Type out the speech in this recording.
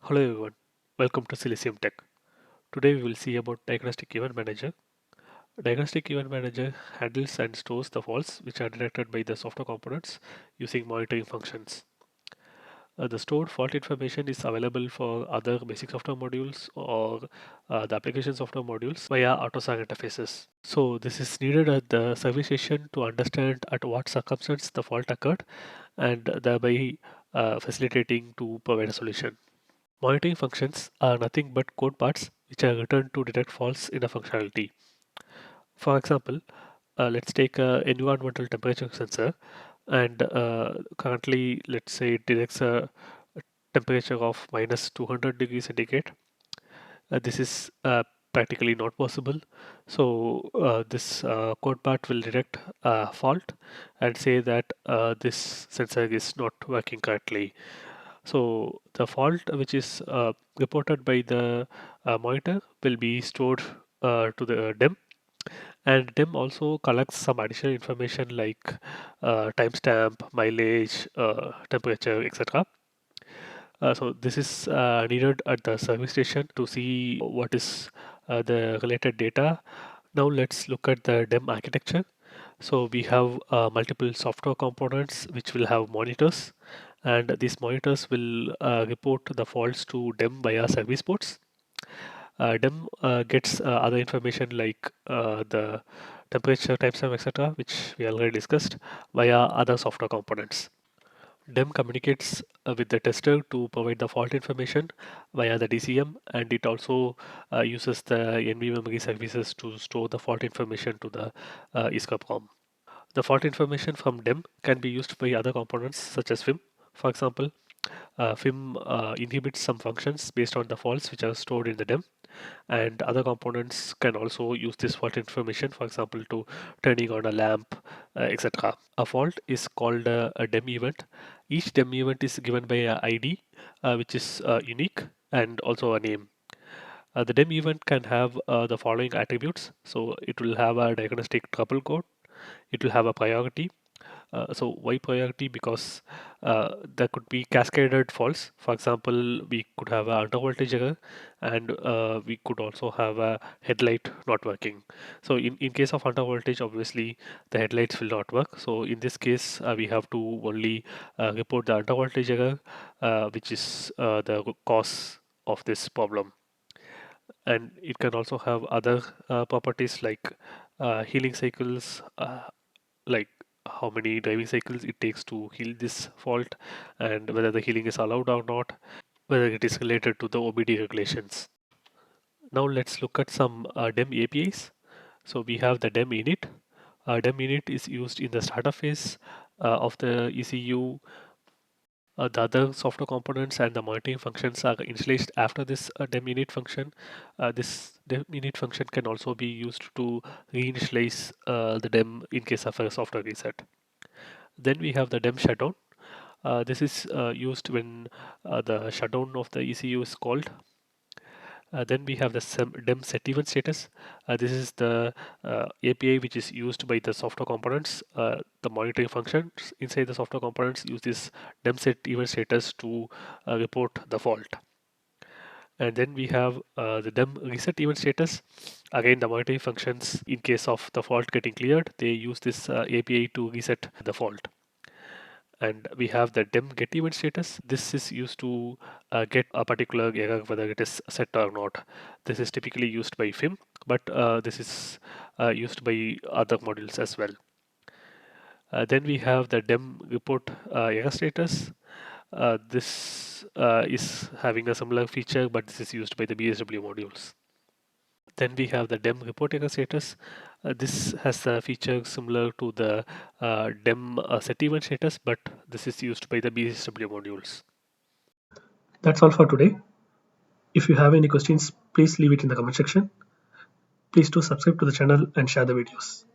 Hello everyone, welcome to Silicium Tech. Today we will see about Diagnostic Event Manager. Diagnostic Event Manager handles and stores the faults which are detected by the software components using monitoring functions. The stored fault information is available for other basic software modules or the application software modules via AutoSAR interfaces. So this is needed at the service station to understand at what circumstance the fault occurred and thereby facilitating to provide a solution. Monitoring functions are nothing but code parts which are written to detect faults in a functionality. For example, let's take a environmental temperature sensor and currently let's say it detects a temperature of minus 200 degrees centigrade. This is practically not possible. So this code part will detect a fault and say that this sensor is not working correctly. So the fault which is reported by the monitor will be stored to the DEM, and DEM also collects some additional information like timestamp, mileage, temperature, etc. So this is needed at the service station to see what is the related data. Now let's look at the DEM architecture. So we have multiple software components which will have monitors, and these monitors will report the faults to DEM via service ports. DEM gets other information like the temperature, timestamp, etc., which we already discussed via other software components. DEM communicates with the tester to provide the fault information via the DCM, and it also uses the NV memory services to store the fault information to the ESCOPROM. The fault information from DEM can be used by other components such as FIM. For example, FIM inhibits some functions based on the faults which are stored in the DEM, and other components can also use this fault information, for example, to turning on a lamp, etc. A fault is called a DEM event. Each DEM event is given by a ID, which is unique, and also a name. The DEM event can have the following attributes. So it will have a diagnostic trouble code, it will have a priority. So why priority? Because there could be cascaded faults. For example, we could have a under voltage error, and we could also have a headlight not working. So in case of under voltage, obviously the headlights will not work. So in this case, we have to only report the under voltage error, which is the cause of this problem. And it can also have other properties like healing cycles, like how many driving cycles it takes to heal this fault, and whether the healing is allowed or not, whether it is related to the OBD regulations. Now let's look at some DEM APIs. So we have the DEM init. DEM init is used in the startup phase of the ECU. The other software components and the monitoring functions are initialized after this DEM init function. This DEM init function can also be used to reinitialize the DEM in case of a software reset. Then we have the DEM shutdown. This is used when the shutdown of the ECU is called. Then we have the DEM set event status. This is the API which is used by the software components. The monitoring functions inside the software components use this DEM set event status to report the fault. And then we have the DEM reset event status. Again, the monitoring functions, in case of the fault getting cleared, they use this API to reset the fault. And we have the DEM get event status. This is used to get a particular error, whether it is set or not. This is typically used by FIM, but this is used by other modules as well. Then we have the DEM report error status. This is having a similar feature, but this is used by the BSW modules. Then we have the DEM report error status. This has a feature similar to the DEM set event status, but this is used by the BSW modules. That's all for today. If you have any questions, please leave it in the comment section. Please do subscribe to the channel and share the videos.